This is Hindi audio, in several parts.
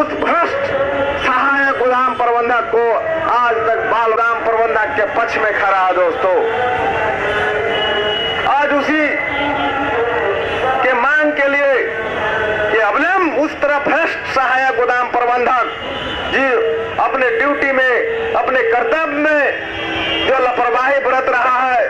उस भ्रष्ट सहायक गोदाम प्रबंधक को आज तक बाल गोदाम प्रबंधक के पक्ष में खड़ा है। दोस्तों, आज उसी के मांग के लिए कि अवलंब उस तरह भ्रष्ट सहायक गोदाम प्रबंधक जी अपने ड्यूटी में, अपने कर्तव्य में जो लापरवाही बरत रहा है,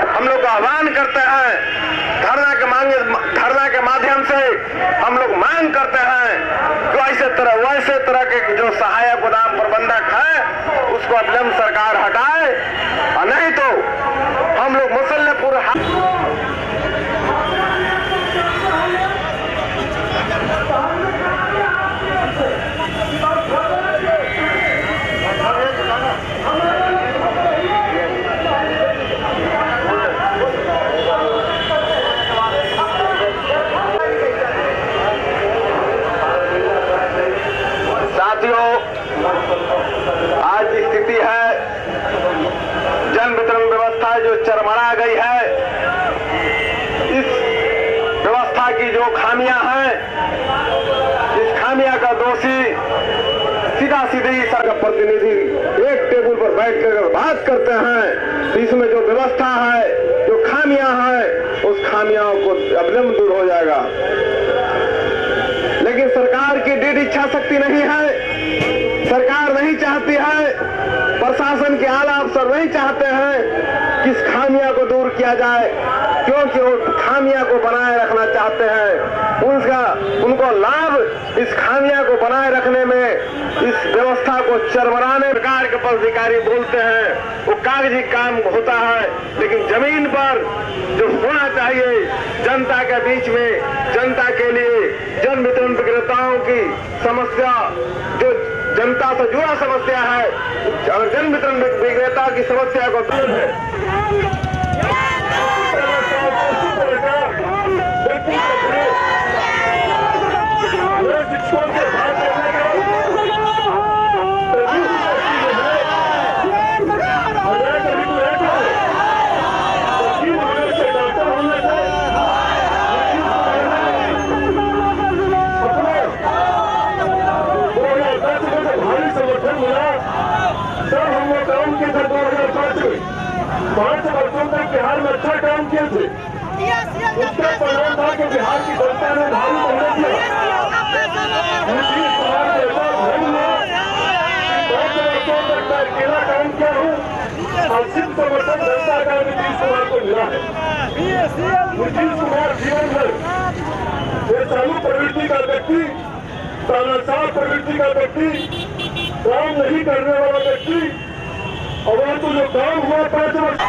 हम लोग आह्वान करते हैं, धरना के माध्यम से हम लोग मांग करते हैं कि वैसे तरह के जो सहायक गोदाम प्रबंधक है उसको अवलंब सरकार हटाए, और नहीं तो हम लोग मुसल्लहपुर आज की स्थिति है, जन वितरण व्यवस्था जो चरमरा गई है, इस व्यवस्था की जो खामियां हैं, इस खामियां का दोषी सीधा सीधी सरकार प्रतिनिधि एक टेबल पर बैठकर बात करते हैं तो इसमें जो व्यवस्था है, जो खामियां हैं, उस खामियां को अवलंब दूर हो जाएगा। लेकिन सरकार की दृढ़ इच्छा शक्ति नहीं है, सरकार नहीं चाहती है, प्रशासन के आला अफसर नहीं चाहते हैं कि इस खामियां को दूर किया जाए, क्योंकि वो खामियां को बनाए रखना चाहते हैं। उनको लाभ इस खामियां को बनाए रखने में, इस व्यवस्था को चरमराने सरकार के पदाधिकारी बोलते हैं वो कागजी काम होता है, लेकिन जमीन पर जो होना चाहिए जनता के बीच में, जनता के लिए, जन वितरण विक्रेताओं की समस्या, जो जनता से जुड़ा समस्या है, अगर जन वितरण विक्रेता की समस्या को दूर है पांच वर्षों तक बिहार में अच्छा काम किए थे, उसका परिणाम था कि बिहार की जनता ने भारी मेहनत किया। नीतीश कुमार जैसा भाई ने 5 वर्षों तक मैं अकेला काम किया हूँ, अंतिम समर्थन जनता का नीतीश कुमार को मिला है। नीतीश कुमार जीवन में बेचालू प्रवृत्ति का व्यक्ति, तानाशाह प्रवृत्ति का व्यक्ति, काम नहीं करने वाला व्यक्ति, और वह तो जो काम हुआ 5 वर्ष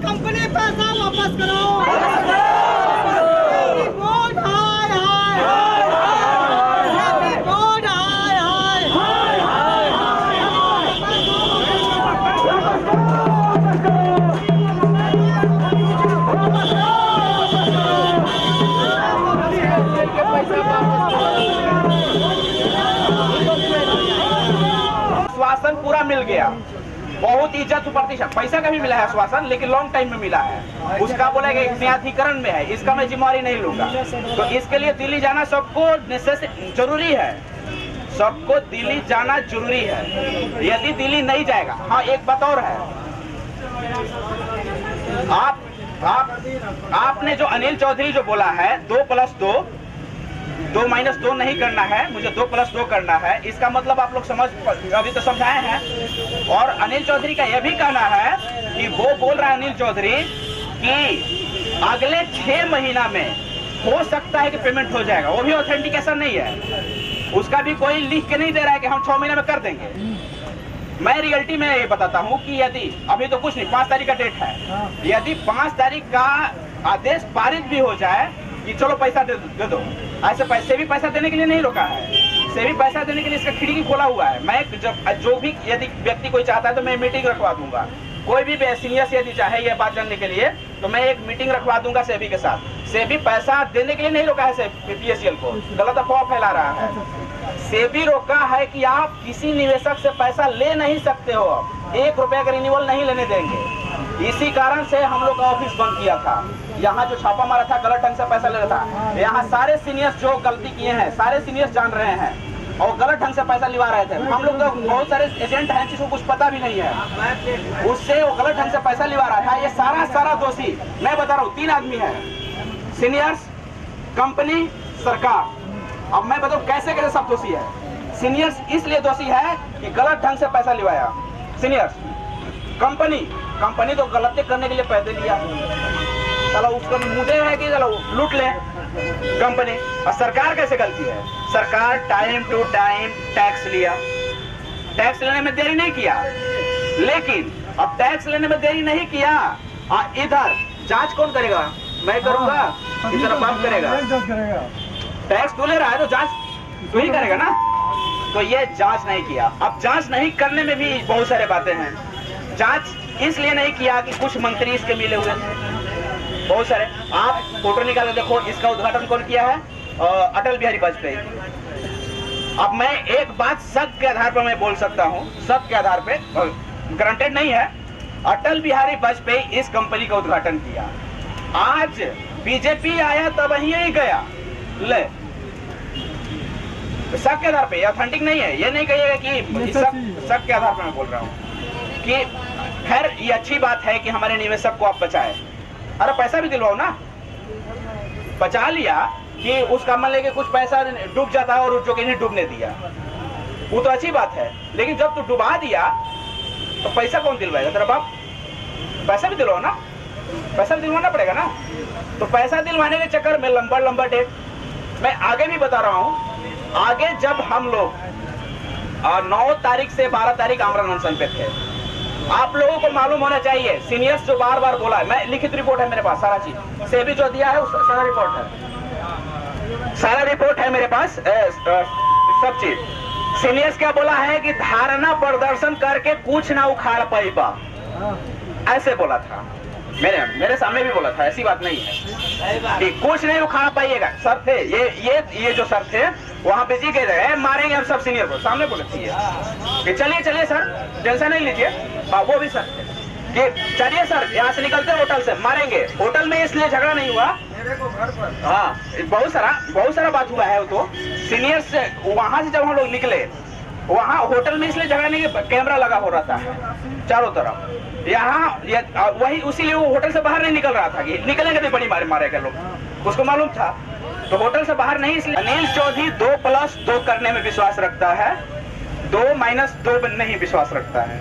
कंपनी पैसा वापस करो। आश्वासन पूरा मिल गया, बहुत इज्जत प्रतिशत पैसा का भी मिला है आश्वासन, लेकिन लॉन्ग टाइम में मिला है। उसका बोला कि न्यायाधिकरण में है, इसका मैं जिम्मेवारी नहीं लूंगा। तो इसके लिए दिल्ली जाना सबको जरूरी है, सबको दिल्ली जाना जरूरी है। यदि दिल्ली नहीं जाएगा, हाँ एक बात और है, आपने जो अनिल चौधरी जो बोला है 2+2 2-2 नहीं करना है, मुझे 2+2 करना है, इसका मतलब आप लोग समझ अभी तो समझाए हैं। और अनिल चौधरी का यह भी कहना है कि वो बोल रहा है अनिल चौधरी कि अगले 6 महीना में हो सकता है कि पेमेंट हो जाएगा, वो भी ऑथेंटिकेशन नहीं है, उसका भी कोई लिख के नहीं दे रहा है कि हम 6 महीने में कर देंगे। मैं रियलिटी में ये बताता हूँ कि यदि अभी तो कुछ नहीं, 5 तारीख का डेट है, यदि 5 तारीख का आदेश पारित भी हो जाए कि चलो पैसा दे दो, ऐसे पैसे भी पैसा देने के लिए नहीं रोका है, से भी पैसा देने के लिए इसका खिड़की खोला हुआ है। मैं जो भी यदि व्यक्ति कोई चाहता है तो मैं मीटिंग रखवा दूंगा, कोई भी सीनियर से यदि चाहे ये बात जानने के लिए तो मैं एक मीटिंग रखवा दूंगा सेबी के साथ। सेबी पैसा देने के लिए नहीं रोका है पीएससीएल को, गलत अफवाह फैला रहा है। सेबी रोका है कि आप किसी निवेशक से पैसा ले नहीं सकते हो, 1 रुपया का रिन्यूअल नहीं लेने देंगे। इसी कारण से हम लोग का ऑफिस बंद किया था, यहाँ जो छापा मारा था गलत ढंग से पैसा ले रहा था। यहाँ सारे सीनियर्स जो गलती किए हैं सारे सीनियर्स जान रहे हैं और गलत ढंग से पैसा लिवा रहे थे। हम लोग तो बहुत सारे एजेंट हैं जिसको कुछ पता भी नहीं है, उससे वो गलत ढंग से पैसा लिवा रहा था। ये सारा दोषी मैं बता रहा हूँ 3 आदमी है, सीनियर्स, कंपनी, सरकार। अब मैं बताऊँ कैसे कैसे सब दोषी है। सीनियर्स इसलिए दोषी है कि गलत ढंग से पैसा लिवाया सीनियर्स। कंपनी तो गलती करने के लिए पैसे लिया, चलो उसको मुझे है कि चलो लूट ले कंपनी। और सरकार कैसे गलती है, सरकार टाइम टू टाइम टैक्स लिया, टैक्स लेने में देरी नहीं किया, लेकिन अब टैक्स लेने में देरी नहीं किया, इधर जांच कौन करेगा? मैं करूंगा, इधर बाप करेगा। टैक्स तू ले रहा है तो जांच तू ही करेगा ना, तो ये जांच नहीं किया। अब जांच नहीं करने में भी बहुत सारे बातें हैं। जांच इसलिए नहीं किया कि कुछ मंत्री इसके मिले हुए थे, बहुत सारे। आप फोटो निकाल देखो, इसका उद्घाटन कौन किया है? अटल बिहारी वाजपेयी। अब मैं एक बात सत्य के आधार पर मैं बोल सकता हूँ, सत्य के आधार पे, ग्रांटेड नहीं है, अटल बिहारी वाजपेयी इस कंपनी का उद्घाटन किया। आज बीजेपी आया तब यही गया ले, शक के आधार पे, ऑथेंटिक नहीं है। ये नहीं कहिएगा कि शक के आधार पर मैं बोल रहा हूँ कि खैर ये अच्छी बात है कि हमारे निवेशक को आप बचाए। अरे पैसा भी दिलवाओ ना, बचा लिया कि उसका मान लेके कुछ पैसा डूब जाता है और जो कि नहीं डूबने दिया, वो तो अच्छी बात है। लेकिन जब तू डुबा दिया तो पैसा कौन दिलवाएगा? तेरा बाप। पैसा भी दिलवाओ ना, पैसा भी दिलवाना पड़ेगा ना। तो पैसा दिलवाने के चक्कर में लंबा डेट। मैं आगे भी बता रहा हूँ, आगे जब हम लोग 9 तारीख से 12 तारीख आमरण अनशन पे थे, आप लोगों को मालूम होना चाहिए, सीनियर्स जो बार बोला है, मैं लिखित रिपोर्ट है मेरे पास, सारा चीज सेबी जो दिया है सारा रिपोर्ट है, सारा रिपोर्ट है मेरे पास, सब चीज। सीनियर्स क्या बोला है कि धारणा प्रदर्शन करके कुछ ना उखाड़ पाएगा, ऐसे बोला था। मेरे सामने भी बोला था, ऐसी बात नहीं है कि कुछ नहीं उखाड़ पाइएगा। सर थे ये जो सर थे वहां पे जी गए, मारेंगे हम सब सीनियर को, सामने बोले कि चलिए सर टेंशन नहीं लीजिए। वो भी सर कि चलिए सर यहाँ से निकलते होटल से, मारेंगे। होटल में इसलिए झगड़ा नहीं हुआ, हाँ बहुत सारा बात हुआ है। वो तो सीनियर से वहां से जब हम लोग निकले, वहां होटल में इसलिए झगड़ा नहीं, कैमरा लगा हो रहा था चारों तरफ। यहाँ वही उसीलिए वो होटल से बाहर नहीं निकल रहा था कि निकलेंगे तो बड़ी मारेगा लोग, उसको मालूम था, तो होटल से बाहर नहीं। इसलिए अनिल चौधरी 2+2 करने में विश्वास रखता है, 2-2 पर नहीं विश्वास रखता है।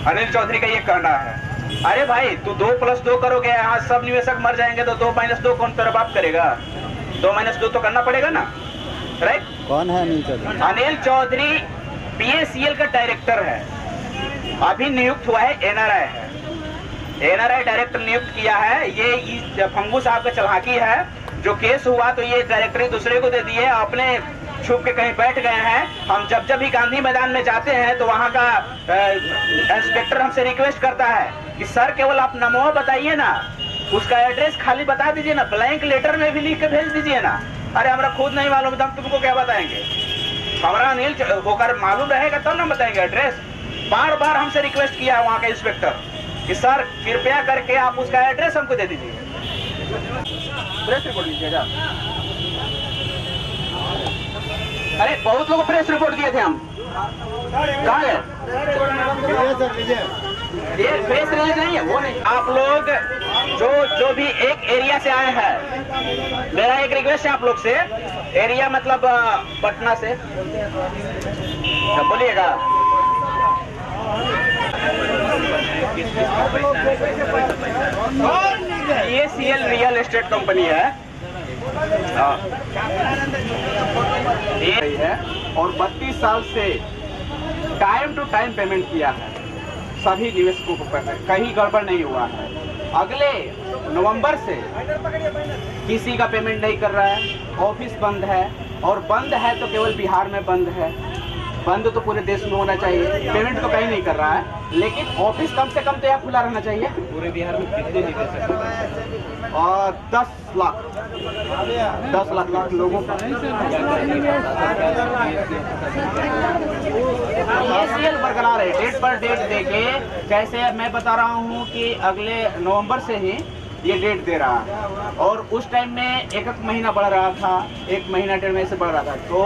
अनिल चौधरी का ये कहना है। अरे भाई तू 2+2 करोगे, यहाँ सब निवेशक मर जाएंगे तो 2-2 कौन तेरा बाप करेगा? 2-2 तो करना पड़ेगा ना, राइट? कौन है अनिल चौधरी? अनिल चौधरी PACL का डायरेक्टर है, अभी नियुक्त हुआ है, NRI है, NRI डायरेक्टर नियुक्त किया है। ये फंगू साहब का चलाकी है, जो केस हुआ तो ये डायरेक्टर दूसरे को दे दिए, अपने छुप के कहीं बैठ गए हैं। हम जब भी गांधी मैदान में जाते हैं तो वहां का इंस्पेक्टर हमसे रिक्वेस्ट करता है कि सर केवल आप नमो बताइए ना, उसका एड्रेस खाली बता दीजिए ना, ब्लैंक लेटर में भी लिख के भेज दीजिए ना। अरे हमरा खुद नहीं मालूम, हम तुमको क्या बताएंगे? हमारा अनिल होकर मालूम रहेगा तब ना बताएंगे एड्रेस। बार बार हमसे रिक्वेस्ट किया है वहाँ के इंस्पेक्टर कि सर कृपया करके आप उसका एड्रेस हमको दे दीजिए। प्रेस रिपोर्ट लीजिएगा। अरे बहुत लोग प्रेस रिपोर्ट दिए थे हम, कहाँ है? ये प्रेस रिलीज नहीं है, वो नहीं। आप लोग जो भी एक एरिया से आए हैं, मेरा एक रिक्वेस्ट है आप लोग से, एरिया मतलब पटना से, बोलिएगा। PACL रियल एस्टेट कंपनी है, ये है और 32 साल से टाइम टू टाइम पेमेंट किया है सभी निवेशकों को, कहीं गड़बड़ नहीं हुआ है। अगले नवंबर से किसी का पेमेंट नहीं कर रहा है, ऑफिस बंद है, और बंद है तो केवल बिहार में बंद है, बंद तो पूरे देश में होना चाहिए। पेमेंट तो कहीं नहीं कर रहा है, लेकिन ऑफिस कम से कम तो यहाँ खुला रहना चाहिए। पूरे बिहार में कितने निवेशक? और 10 लाख लोगों का PACL बरकरार है, डेट पर डेट देके। जैसे मैं बता रहा हूँ कि अगले नवंबर से ही ये डेट दे रहा है, और उस टाइम में एक महीना बढ़ रहा था, 1 महीना 1.5 महीने से बढ़ रहा था। तो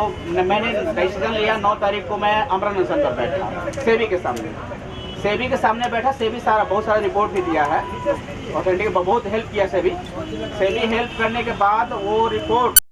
मैंने डिसीजन लिया, 9 तारीख को मैं अमरा नंसन पर बैठा, सेबी के सामने बैठा। सेबी बहुत सारा रिपोर्ट भी दिया है, ऑथेंटिक बहुत हेल्प किया सेबी हेल्प करने के बाद वो रिपोर्ट